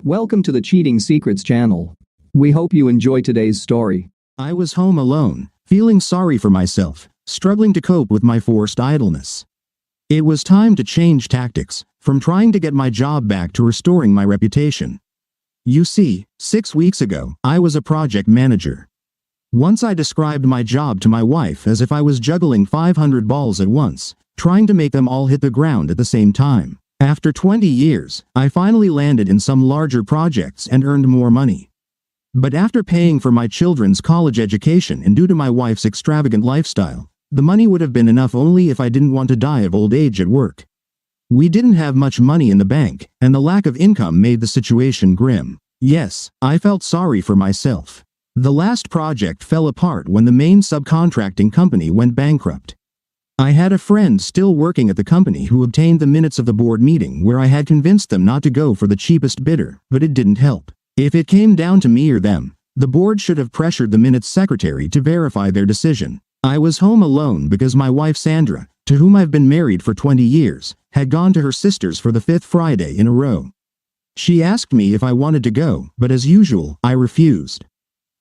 Welcome to the Cheating Secrets channel. We hope you enjoy today's story. I was home alone, feeling sorry for myself, struggling to cope with my forced idleness. It was time to change tactics, from trying to get my job back to restoring my reputation. You see, 6 weeks ago, I was a project manager. Once I described my job to my wife as if I was juggling 500 balls at once, trying to make them all hit the ground at the same time. After 20 years, I finally landed in some larger projects and earned more money. But after paying for my children's college education and due to my wife's extravagant lifestyle, the money would have been enough only if I didn't want to die of old age at work. We didn't have much money in the bank, and the lack of income made the situation grim. Yes, I felt sorry for myself. The last project fell apart when the main subcontracting company went bankrupt. I had a friend still working at the company who obtained the minutes of the board meeting where I had convinced them not to go for the cheapest bidder, but it didn't help. If it came down to me or them, the board should have pressured the minutes secretary to verify their decision. I was home alone because my wife Sandra, to whom I've been married for 20 years, had gone to her sister's for the 5th Friday in a row. She asked me if I wanted to go, but as usual, I refused.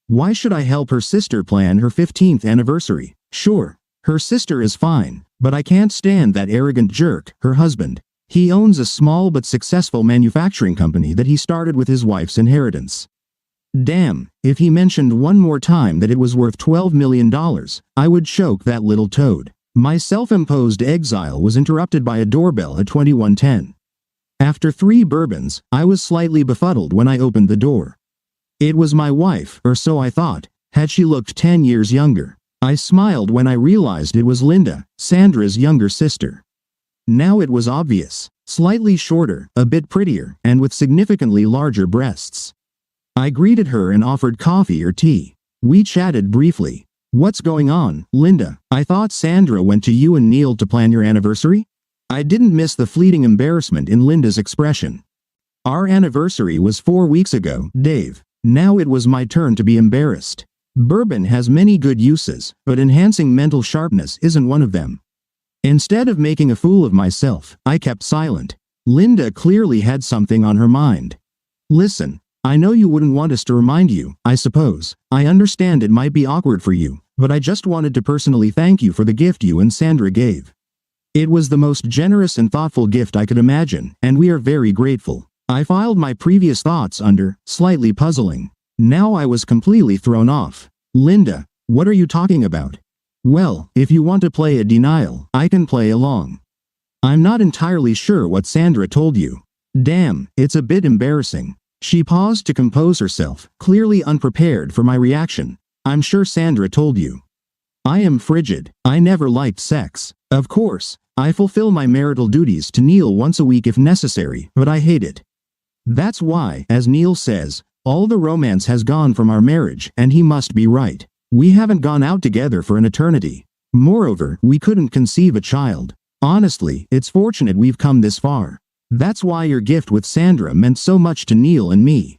Why should I help her sister plan her 15th anniversary? Sure. Her sister is fine, but I can't stand that arrogant jerk, her husband. He owns a small but successful manufacturing company that he started with his wife's inheritance. Damn, if he mentioned one more time that it was worth $12 million, I would choke that little toad. My self-imposed exile was interrupted by a doorbell at 2110. After 3 bourbons, I was slightly befuddled when I opened the door. It was my wife, or so I thought. Had she looked 10 years younger? I smiled when I realized it was Linda, Sandra's younger sister. Now it was obvious. Slightly shorter, a bit prettier, and with significantly larger breasts. I greeted her and offered coffee or tea. We chatted briefly. What's going on, Linda? I thought Sandra went to you and Neil to plan your anniversary? I didn't miss the fleeting embarrassment in Linda's expression. Our anniversary was 4 weeks ago, Dave. Now it was my turn to be embarrassed. Bourbon has many good uses, but enhancing mental sharpness isn't one of them. Instead of making a fool of myself, I kept silent. Linda clearly had something on her mind. Listen, I know you wouldn't want us to remind you, I suppose. I understand it might be awkward for you, but I just wanted to personally thank you for the gift you and Sandra gave. It was the most generous and thoughtful gift I could imagine, and we are very grateful. I filed my previous thoughts under slightly puzzling. Now I was completely thrown off. Linda, what are you talking about? Well, if you want to play a denial, I can play along. I'm not entirely sure what Sandra told you. Damn, it's a bit embarrassing. She paused to compose herself, clearly unprepared for my reaction. I'm sure Sandra told you. I am frigid. I never liked sex. Of course, I fulfill my marital duties to Neil once a week if necessary, but I hate it. That's why, as Neil says, all the romance has gone from our marriage, and he must be right. We haven't gone out together for an eternity. Moreover, we couldn't conceive a child. Honestly, it's fortunate we've come this far. That's why your gift with Sandra meant so much to Neil and me.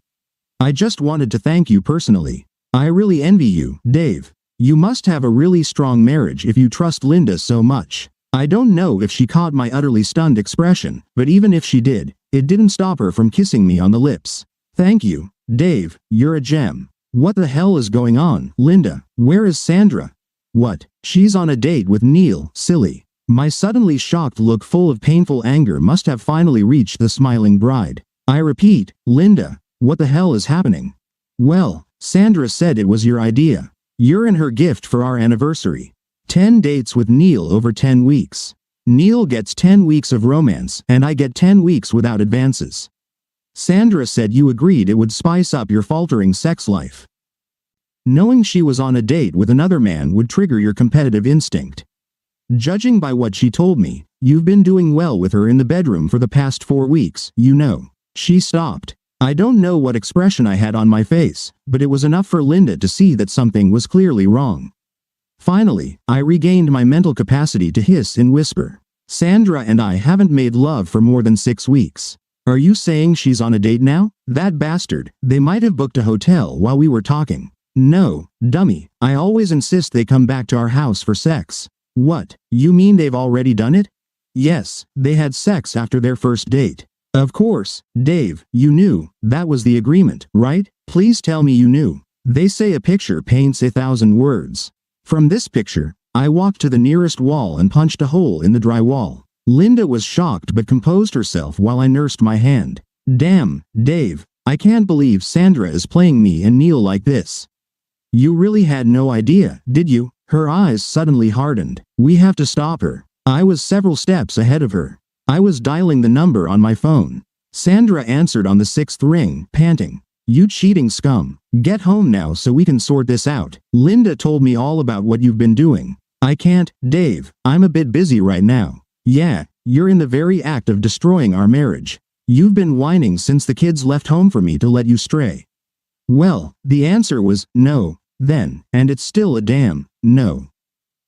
I just wanted to thank you personally. I really envy you, Dave. You must have a really strong marriage if you trust Linda so much. I don't know if she caught my utterly stunned expression, but even if she did, it didn't stop her from kissing me on the lips. Thank you. Dave, you're a gem. What the hell is going on, Linda? Where is Sandra? What? She's on a date with Neil, silly. My suddenly shocked look full of painful anger must have finally reached the smiling bride. I repeat, Linda, what the hell is happening? Well, Sandra said it was your idea. You're in her gift for our anniversary. 10 dates with Neil over 10 weeks. Neil gets 10 weeks of romance, and I get 10 weeks without advances. Sandra said you agreed it would spice up your faltering sex life. Knowing she was on a date with another man would trigger your competitive instinct. Judging by what she told me, you've been doing well with her in the bedroom for the past 4 weeks, you know. She stopped. I don't know what expression I had on my face, but it was enough for Linda to see that something was clearly wrong. Finally, I regained my mental capacity to hiss and whisper. Sandra and I haven't made love for more than 6 weeks. Are you saying she's on a date now? That bastard, they might have booked a hotel while we were talking. No, dummy, I always insist they come back to our house for sex. What, you mean they've already done it? Yes, they had sex after their first date. Of course, Dave, you knew. That was the agreement, right? Please tell me you knew. They say a picture paints 1,000 words. From this picture, I walked to the nearest wall and punched a hole in the drywall. Linda was shocked but composed herself while I nursed my hand. Damn, Dave, I can't believe Sandra is playing me and Neil like this. You really had no idea, did you? Her eyes suddenly hardened. We have to stop her. I was several steps ahead of her. I was dialing the number on my phone. Sandra answered on the 6th ring, panting. You cheating scum. Get home now so we can sort this out. Linda told me all about what you've been doing. I can't, Dave. I'm a bit busy right now. Yeah, you're in the very act of destroying our marriage. You've been whining since the kids left home for me to let you stray. Well, the answer was no, then, and it's still a damn no.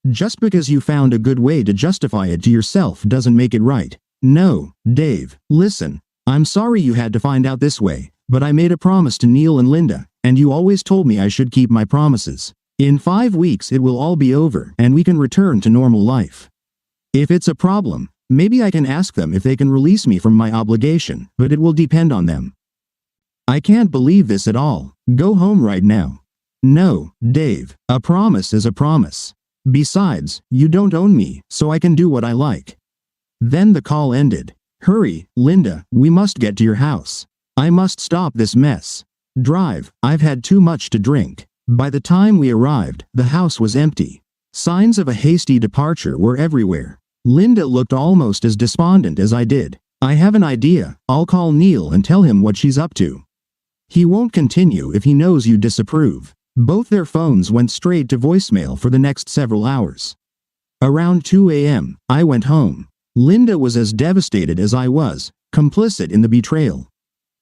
Just because you found a good way to justify it to yourself doesn't make it right. No, Dave, listen. I'm sorry you had to find out this way, but I made a promise to Neil and Linda, and you always told me I should keep my promises. In 5 weeks it will all be over and we can return to normal life. If it's a problem, maybe I can ask them if they can release me from my obligation, but it will depend on them. I can't believe this at all. Go home right now. No, Dave, a promise is a promise. Besides, you don't own me, so I can do what I like. Then the call ended. Hurry, Linda, we must get to your house. I must stop this mess. Drive, I've had too much to drink. By the time we arrived, the house was empty. Signs of a hasty departure were everywhere. Linda looked almost as despondent as I did. I have an idea. I'll call Neil and tell him what she's up to. He won't continue if he knows you disapprove. Both their phones went straight to voicemail for the next several hours. Around 2 a.m., I went home. Linda was as devastated as I was, complicit in the betrayal.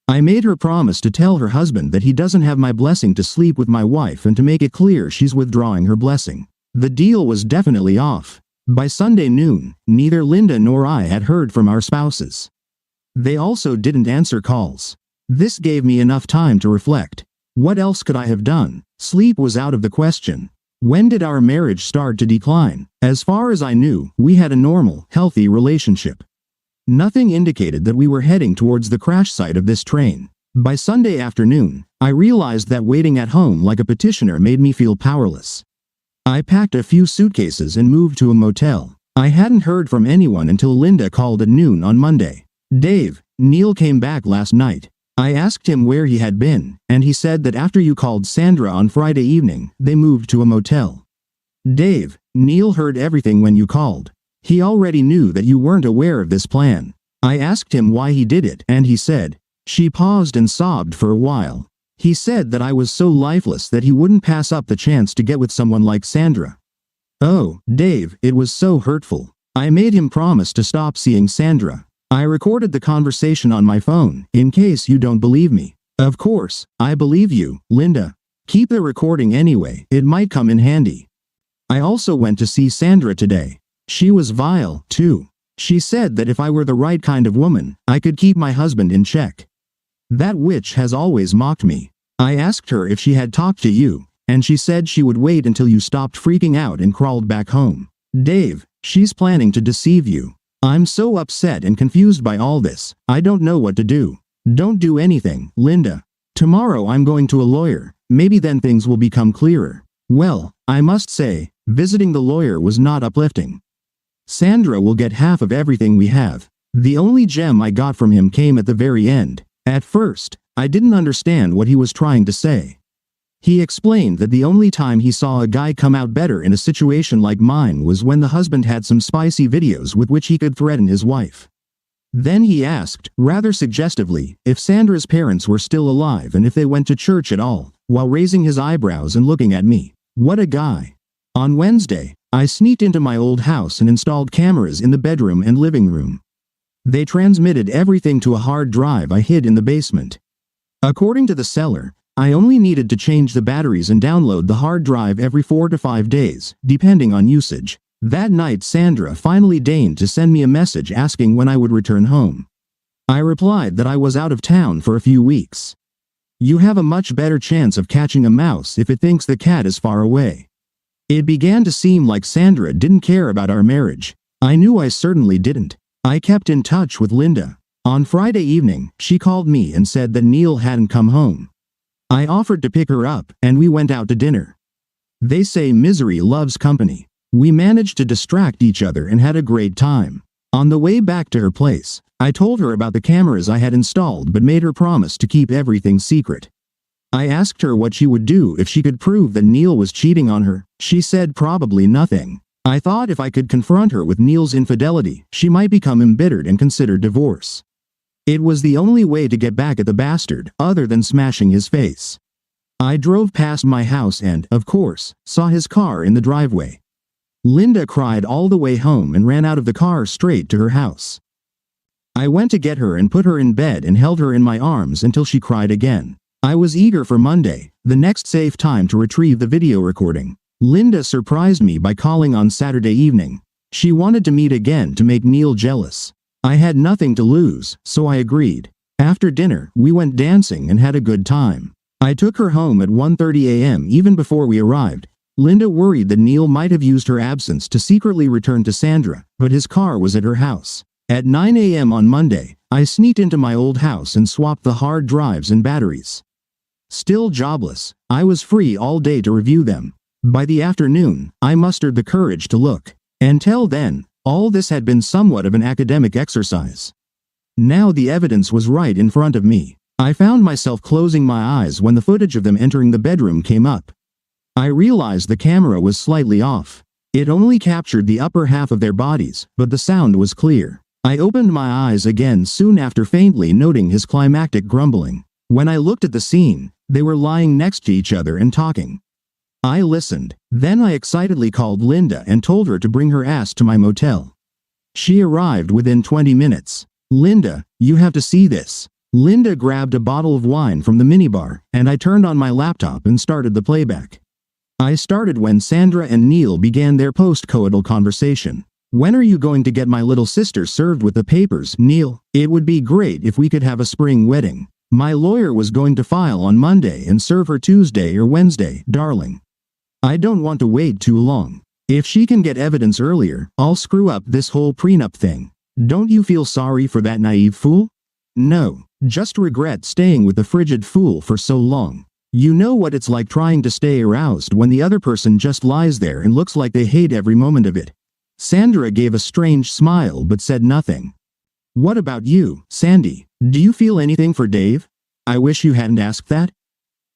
I made her promise to tell her husband that he doesn't have my blessing to sleep with my wife and to make it clear she's withdrawing her blessing. The deal was definitely off. By Sunday noon, neither Linda nor I had heard from our spouses. They also didn't answer calls. This gave me enough time to reflect. What else could I have done? Sleep was out of the question. When did our marriage start to decline? As far as I knew, we had a normal, healthy relationship. Nothing indicated that we were heading towards the crash site of this train. By Sunday afternoon, I realized that waiting at home like a petitioner made me feel powerless. I packed a few suitcases and moved to a motel. I hadn't heard from anyone until Linda called at noon on Monday. Dave, Neil came back last night. I asked him where he had been, and he said that after you called Sandra on Friday evening, they moved to a motel. Dave, Neil heard everything when you called. He already knew that you weren't aware of this plan. I asked him why he did it, and he said. She paused and sobbed for a while. He said that I was so lifeless that he wouldn't pass up the chance to get with someone like Sandra. Oh, Dave, it was so hurtful. I made him promise to stop seeing Sandra. I recorded the conversation on my phone, in case you don't believe me. Of course, I believe you, Linda. Keep the recording anyway, it might come in handy. I also went to see Sandra today. She was vile, too. She said that if I were the right kind of woman, I could keep my husband in check. That witch has always mocked me. I asked her if she had talked to you, and she said she would wait until you stopped freaking out and crawled back home. Dave, she's planning to deceive you. I'm so upset and confused by all this, I don't know what to do. Don't do anything, Linda. Tomorrow I'm going to a lawyer, maybe then things will become clearer. Well, I must say, visiting the lawyer was not uplifting. Sandra will get half of everything we have. The only gem I got from him came at the very end. At first, I didn't understand what he was trying to say. He explained that the only time he saw a guy come out better in a situation like mine was when the husband had some spicy videos with which he could threaten his wife. Then he asked, rather suggestively, if Sandra's parents were still alive and if they went to church at all, while raising his eyebrows and looking at me. What a guy. On Wednesday, I sneaked into my old house and installed cameras in the bedroom and living room. They transmitted everything to a hard drive I hid in the basement. According to the seller, I only needed to change the batteries and download the hard drive every 4 to 5 days, depending on usage. That night Sandra finally deigned to send me a message asking when I would return home. I replied that I was out of town for a few weeks. You have a much better chance of catching a mouse if it thinks the cat is far away. It began to seem like Sandra didn't care about our marriage. I knew I certainly didn't. I kept in touch with Linda. On Friday evening, she called me and said that Neil hadn't come home. I offered to pick her up, and we went out to dinner. They say misery loves company. We managed to distract each other and had a great time. On the way back to her place, I told her about the cameras I had installed but made her promise to keep everything secret. I asked her what she would do if she could prove that Neil was cheating on her. She said probably nothing. I thought if I could confront her with Neil's infidelity, she might become embittered and consider divorce. It was the only way to get back at the bastard, other than smashing his face. I drove past my house and, of course, saw his car in the driveway. Linda cried all the way home and ran out of the car straight to her house. I went to get her and put her in bed and held her in my arms until she cried again. I was eager for Monday, the next safe time to retrieve the video recording. Linda surprised me by calling on Saturday evening. She wanted to meet again to make Neil jealous. I had nothing to lose, so I agreed. After dinner, we went dancing and had a good time. I took her home at 1:30 a.m. even before we arrived. Linda worried that Neil might have used her absence to secretly return to Sandra, but his car was at her house. At 9 a.m. on Monday, I sneaked into my old house and swapped the hard drives and batteries. Still jobless, I was free all day to review them. By the afternoon, I mustered the courage to look. Until then, all this had been somewhat of an academic exercise. Now the evidence was right in front of me. I found myself closing my eyes when the footage of them entering the bedroom came up. I realized the camera was slightly off. It only captured the upper half of their bodies, but the sound was clear. I opened my eyes again soon after, faintly noting his climactic grumbling. When I looked at the scene, they were lying next to each other and talking. I listened. Then I excitedly called Linda and told her to bring her ass to my motel. She arrived within 20 minutes. Linda, you have to see this. Linda grabbed a bottle of wine from the minibar, and I turned on my laptop and started the playback. I started when Sandra and Neil began their post-coital conversation. When are you going to get my little sister served with the papers, Neil? It would be great if we could have a spring wedding. My lawyer was going to file on Monday and serve her Tuesday or Wednesday, darling. I don't want to wait too long. If she can get evidence earlier, I'll screw up this whole prenup thing. Don't you feel sorry for that naive fool? No, just regret staying with the frigid fool for so long. You know what it's like trying to stay aroused when the other person just lies there and looks like they hate every moment of it. Sandra gave a strange smile but said nothing. What about you, Sandy? Do you feel anything for Dave? I wish you hadn't asked that.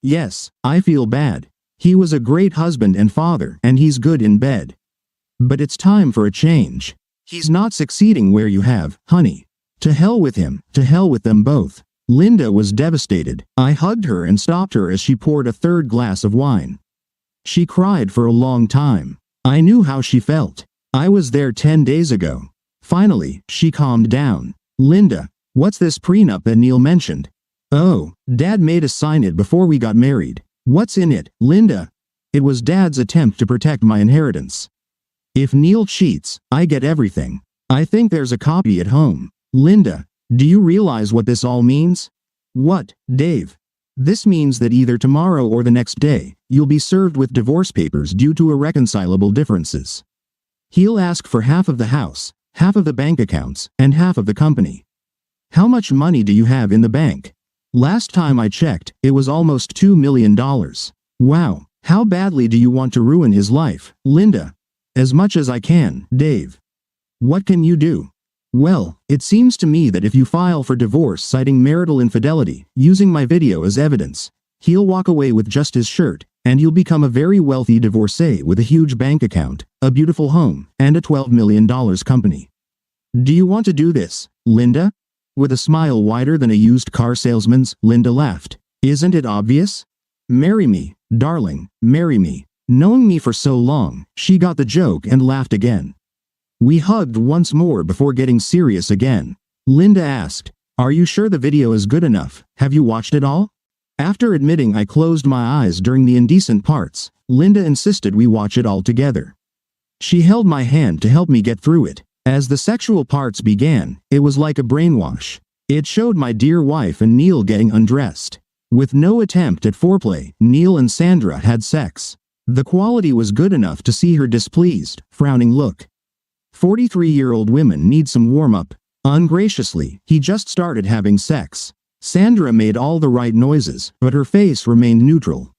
Yes, I feel bad. He was a great husband and father, and he's good in bed. But it's time for a change. He's not succeeding where you have, honey. To hell with him, to hell with them both. Linda was devastated. I hugged her and stopped her as she poured a third glass of wine. She cried for a long time. I knew how she felt. I was there 10 days ago. Finally, she calmed down. Linda, what's this prenup that Neil mentioned? Oh, Dad made us sign it before we got married. What's in it, Linda? It was Dad's attempt to protect my inheritance. If Neil cheats, I get everything. I think there's a copy at home. Linda, do you realize what this all means? What, Dave? This means that either tomorrow or the next day, you'll be served with divorce papers due to irreconcilable differences. He'll ask for half of the house, half of the bank accounts, and half of the company. How much money do you have in the bank? Last time I checked, it was almost $2 million. Wow, how badly do you want to ruin his life, Linda? As much as I can, Dave. What can you do? Well, it seems to me that if you file for divorce citing marital infidelity, using my video as evidence, he'll walk away with just his shirt, and you'll become a very wealthy divorcee with a huge bank account, a beautiful home, and a $12 million company. Do you want to do this, Linda? With a smile wider than a used car salesman's, Linda laughed. Isn't it obvious? Marry me, darling, marry me. Knowing me for so long, she got the joke and laughed again. We hugged once more before getting serious again. Linda asked, "Are you sure the video is good enough? Have you watched it all?" After admitting I closed my eyes during the indecent parts, Linda insisted we watch it all together. She held my hand to help me get through it. As the sexual parts began, it was like a brainwash. It showed my dear wife and Neil getting undressed. With no attempt at foreplay, Neil and Sandra had sex. The quality was good enough to see her displeased, frowning look. 43-year-old women need some warm-up. Ungraciously, he just started having sex. Sandra made all the right noises, but her face remained neutral.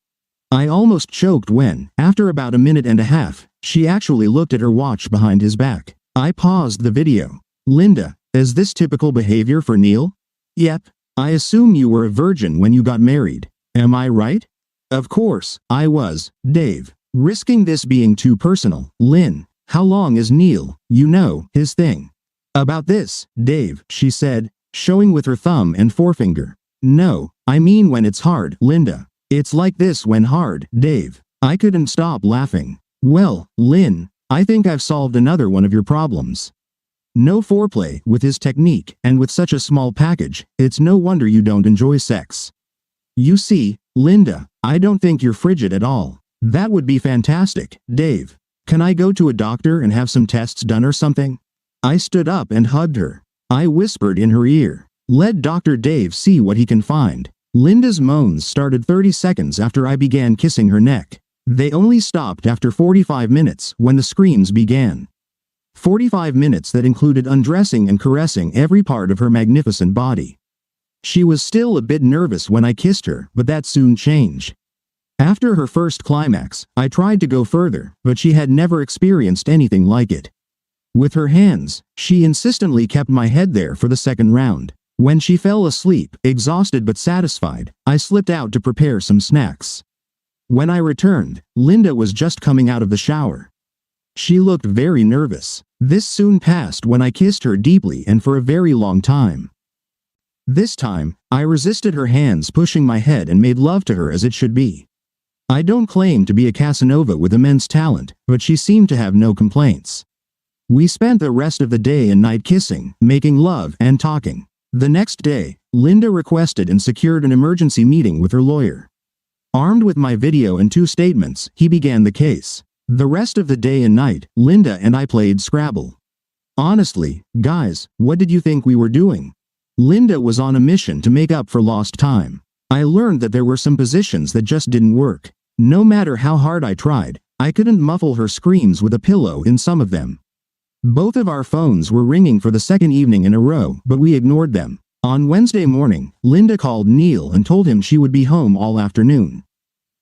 I almost choked when, after about a minute and a half, she actually looked at her watch behind his back. I paused the video. Linda, is this typical behavior for Neil? Yep. I assume you were a virgin when you got married. Am I right? Of course, I was, Dave. Risking this being too personal, Lynn, how long is Neil, his thing? About this, Dave, she said, showing with her thumb and forefinger. No, I mean when it's hard, Linda. It's like this when hard, Dave. I couldn't stop laughing. Well, Lynn, I think I've solved another one of your problems. No foreplay with his technique, and with such a small package, it's no wonder you don't enjoy sex. You see, Linda, I don't think you're frigid at all. That would be fantastic, Dave. Can I go to a doctor and have some tests done or something? I stood up and hugged her. I whispered in her ear, let Dr. Dave see what he can find. Linda's moans started 30 seconds after I began kissing her neck. They only stopped after 45 minutes when the screams began. 45 minutes that included undressing and caressing every part of her magnificent body. She was still a bit nervous when I kissed her, but that soon changed. After her first climax, I tried to go further, but she had never experienced anything like it. With her hands, she insistently kept my head there for the second round. When she fell asleep, exhausted but satisfied, I slipped out to prepare some snacks. When I returned, Linda was just coming out of the shower. She looked very nervous. This soon passed when I kissed her deeply and for a very long time. This time, I resisted her hands pushing my head and made love to her as it should be. I don't claim to be a Casanova with immense talent, but she seemed to have no complaints. We spent the rest of the day and night kissing, making love, and talking. The next day, Linda requested and secured an emergency meeting with her lawyer. Armed with my video and 2 statements, he began the case. The rest of the day and night, Linda and I played Scrabble. Honestly, guys, what did you think we were doing? Linda was on a mission to make up for lost time. I learned that there were some positions that just didn't work. No matter how hard I tried, I couldn't muffle her screams with a pillow in some of them. Both of our phones were ringing for the second evening in a row, but we ignored them. On Wednesday morning, Linda called Neil and told him she would be home all afternoon.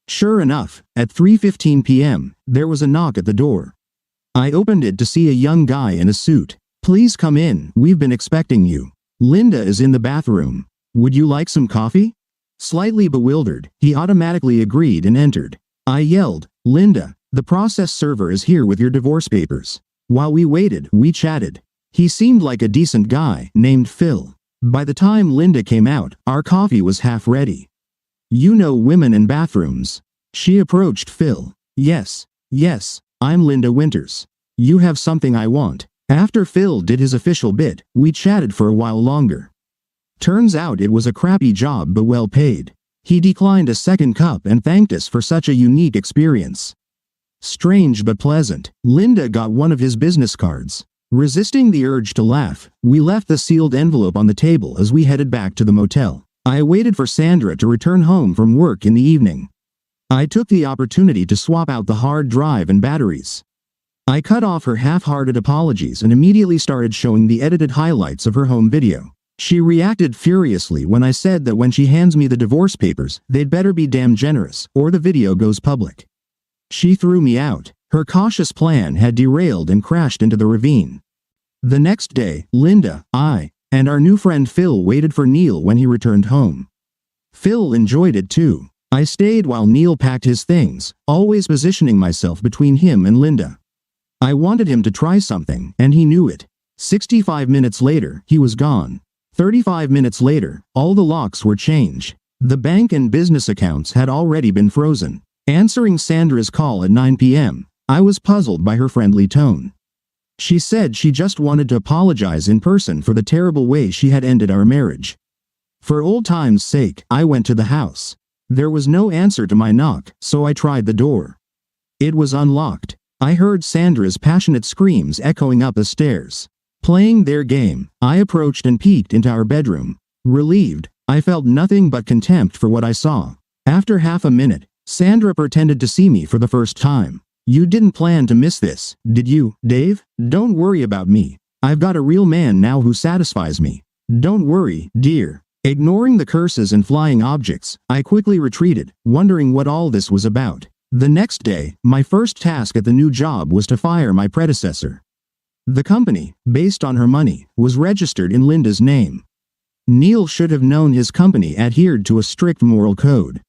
Sure enough, at 3:15 p.m., there was a knock at the door. I opened it to see a young guy in a suit. Please come in, we've been expecting you. Linda is in the bathroom. Would you like some coffee? Slightly bewildered, he automatically agreed and entered. I yelled, Linda, the process server is here with your divorce papers. While we waited, we chatted. He seemed like a decent guy, named Phil. By the time Linda came out, our coffee was half ready. You know women in bathrooms. She approached Phil. Yes, I'm Linda Winters. You have something I want. After Phil did his official bit, we chatted for a while longer. Turns out it was a crappy job but well paid. He declined a second cup and thanked us for such a unique experience. Strange but pleasant, Linda got one of his business cards. Resisting the urge to laugh, we left the sealed envelope on the table as we headed back to the motel. I waited for Sandra to return home from work in the evening. I took the opportunity to swap out the hard drive and batteries. I cut off her half-hearted apologies and immediately started showing the edited highlights of her home video. She reacted furiously when I said that when she hands me the divorce papers, they'd better be damn generous, or the video goes public. She threw me out. Her cautious plan had derailed and crashed into the ravine. The next day, Linda, I, and our new friend Phil waited for Neil when he returned home. Phil enjoyed it too. I stayed while Neil packed his things, always positioning myself between him and Linda. I wanted him to try something, and he knew it. 65 minutes later, he was gone. 35 minutes later, all the locks were changed. The bank and business accounts had already been frozen. Answering Sandra's call at 9 p.m., I was puzzled by her friendly tone. She said she just wanted to apologize in person for the terrible way she had ended our marriage. For old time's sake, I went to the house. There was no answer to my knock, so I tried the door. It was unlocked. I heard Sandra's passionate screams echoing up the stairs. Playing their game, I approached and peeked into our bedroom. Relieved, I felt nothing but contempt for what I saw. After half a minute, Sandra pretended to see me for the first time. You didn't plan to miss this, did you, Dave? Don't worry about me. I've got a real man now who satisfies me. Don't worry, dear. Ignoring the curses and flying objects, I quickly retreated, wondering what all this was about. The next day, my first task at the new job was to fire my predecessor. The company, based on her money, was registered in Linda's name. Neil should have known his company adhered to a strict moral code.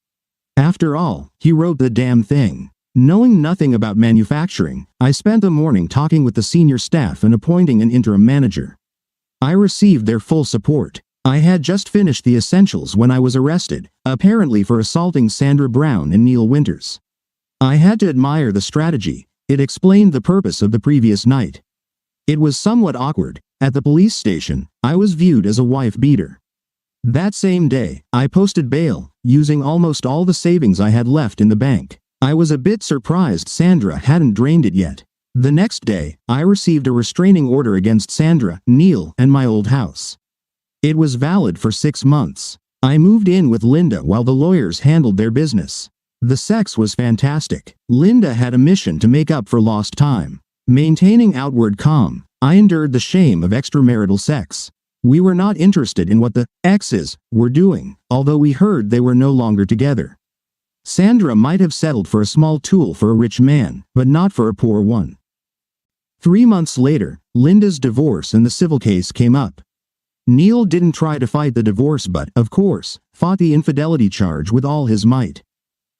After all, he wrote the damn thing. Knowing nothing about manufacturing, I spent the morning talking with the senior staff and appointing an interim manager. I received their full support. I had just finished the essentials when I was arrested, apparently for assaulting Sandra Brown and Neil Winters. I had to admire the strategy. It explained the purpose of the previous night. It was somewhat awkward. At the police station, I was viewed as a wife-beater. That same day, I posted bail, using almost all the savings I had left in the bank. I was a bit surprised Sandra hadn't drained it yet. The next day, I received a restraining order against Sandra, Neil, and my old house. It was valid for 6 months. I moved in with Linda while the lawyers handled their business. The sex was fantastic. Linda had a mission to make up for lost time. Maintaining outward calm, I endured the shame of extramarital sex. We were not interested in what the exes were doing, although we heard they were no longer together. Sandra might have settled for a small tool for a rich man, but not for a poor one. 3 months later, Linda's divorce and the civil case came up. Neil didn't try to fight the divorce but, of course, fought the infidelity charge with all his might.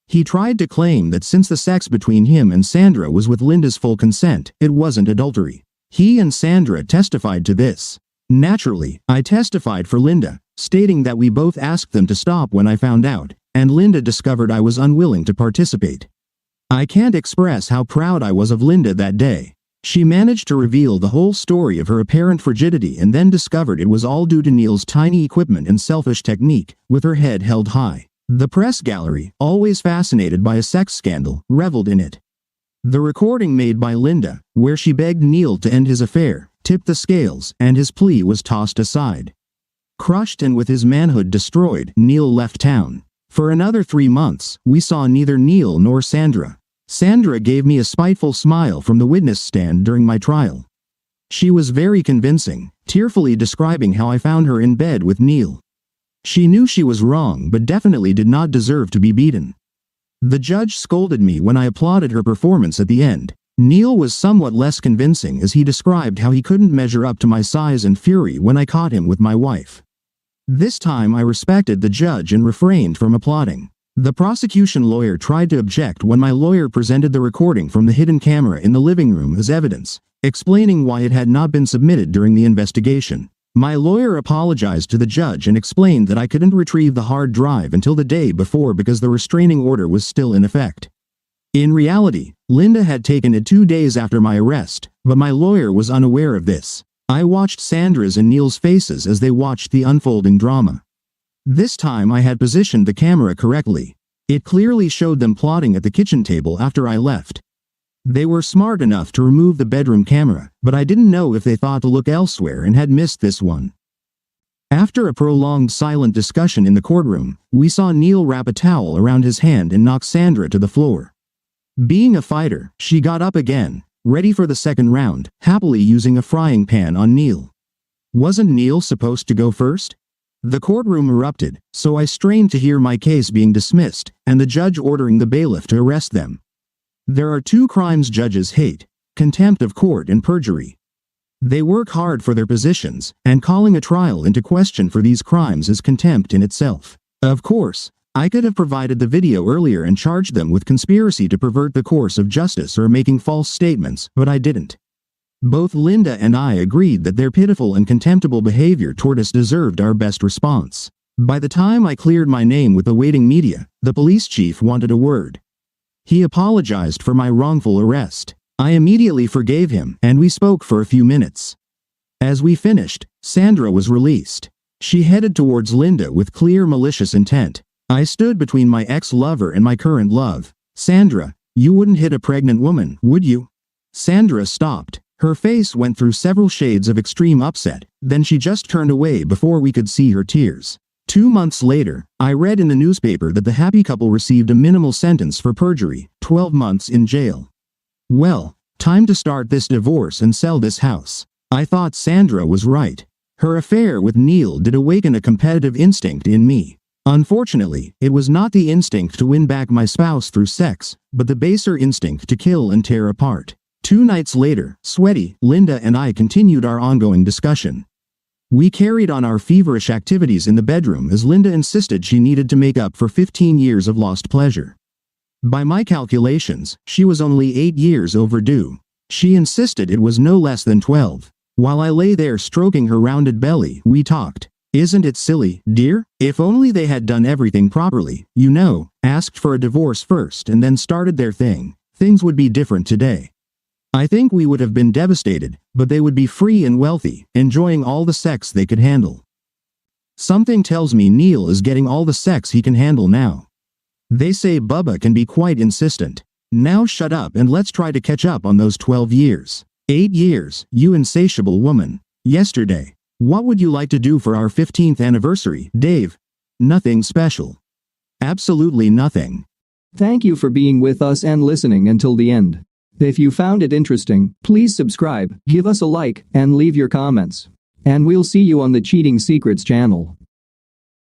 He tried to claim that since the sex between him and Sandra was with Linda's full consent, it wasn't adultery. He and Sandra testified to this. Naturally, I testified for Linda, stating that we both asked them to stop when I found out, and Linda discovered I was unwilling to participate. I can't express how proud I was of Linda that day. She managed to reveal the whole story of her apparent fragility and then discovered it was all due to Neil's tiny equipment and selfish technique, with her head held high. The press gallery, always fascinated by a sex scandal, reveled in it. The recording made by Linda, where she begged Neil to end his affair, tipped the scales, and his plea was tossed aside. Crushed and with his manhood destroyed, Neil left town. For another 3 months, we saw neither Neil nor Sandra. Sandra gave me a spiteful smile from the witness stand during my trial. She was very convincing, tearfully describing how I found her in bed with Neil. She knew she was wrong but definitely did not deserve to be beaten. The judge scolded me when I applauded her performance at the end. Neil was somewhat less convincing as he described how he couldn't measure up to my size and fury when I caught him with my wife. This time I respected the judge and refrained from applauding. The prosecution lawyer tried to object when my lawyer presented the recording from the hidden camera in the living room as evidence, explaining why it had not been submitted during the investigation. My lawyer apologized to the judge and explained that I couldn't retrieve the hard drive until the day before because the restraining order was still in effect. In reality, Linda had taken it 2 days after my arrest, but my lawyer was unaware of this. I watched Sandra's and Neil's faces as they watched the unfolding drama. This time I had positioned the camera correctly. It clearly showed them plotting at the kitchen table after I left. They were smart enough to remove the bedroom camera, but I didn't know if they thought to look elsewhere and had missed this one. After a prolonged silent discussion in the courtroom, we saw Neil wrap a towel around his hand and knock Sandra to the floor. Being a fighter, she got up again, ready for the second round, happily using a frying pan on Neil. Wasn't Neil supposed to go first? The courtroom erupted, so I strained to hear my case being dismissed, and the judge ordering the bailiff to arrest them. There are 2 crimes judges hate: contempt of court and perjury. They work hard for their positions, and calling a trial into question for these crimes is contempt in itself. Of course, I could have provided the video earlier and charged them with conspiracy to pervert the course of justice or making false statements, but I didn't. Both Linda and I agreed that their pitiful and contemptible behavior toward us deserved our best response. By the time I cleared my name with the waiting media, the police chief wanted a word. He apologized for my wrongful arrest. I immediately forgave him, and we spoke for a few minutes. As we finished, Sandra was released. She headed towards Linda with clear malicious intent. I stood between my ex-lover and my current love. "Sandra, you wouldn't hit a pregnant woman, would you?" Sandra stopped. Her face went through several shades of extreme upset, then she just turned away before we could see her tears. 2 months later, I read in the newspaper that the happy couple received a minimal sentence for perjury, 12 months in jail. Well, time to start this divorce and sell this house. I thought Sandra was right. Her affair with Neil did awaken a competitive instinct in me. Unfortunately, it was not the instinct to win back my spouse through sex, but the baser instinct to kill and tear apart. 2 nights later, sweaty, Linda and I continued our ongoing discussion. We carried on our feverish activities in the bedroom as Linda insisted she needed to make up for 15 years of lost pleasure. By my calculations, she was only 8 years overdue. She insisted it was no less than 12. While I lay there stroking her rounded belly, we talked. Isn't it silly, dear? If only they had done everything properly, asked for a divorce first and then started their thing, things would be different today. I think we would have been devastated, but they would be free and wealthy, enjoying all the sex they could handle. Something tells me Neil is getting all the sex he can handle now. They say Bubba can be quite insistent. Now shut up and let's try to catch up on those 12 years. 8 years, you insatiable woman. Yesterday. What would you like to do for our 15th anniversary, Dave? Nothing special. Absolutely nothing. Thank you for being with us and listening until the end. If you found it interesting, please subscribe, give us a like, and leave your comments. And we'll see you on the Cheating Secrets channel.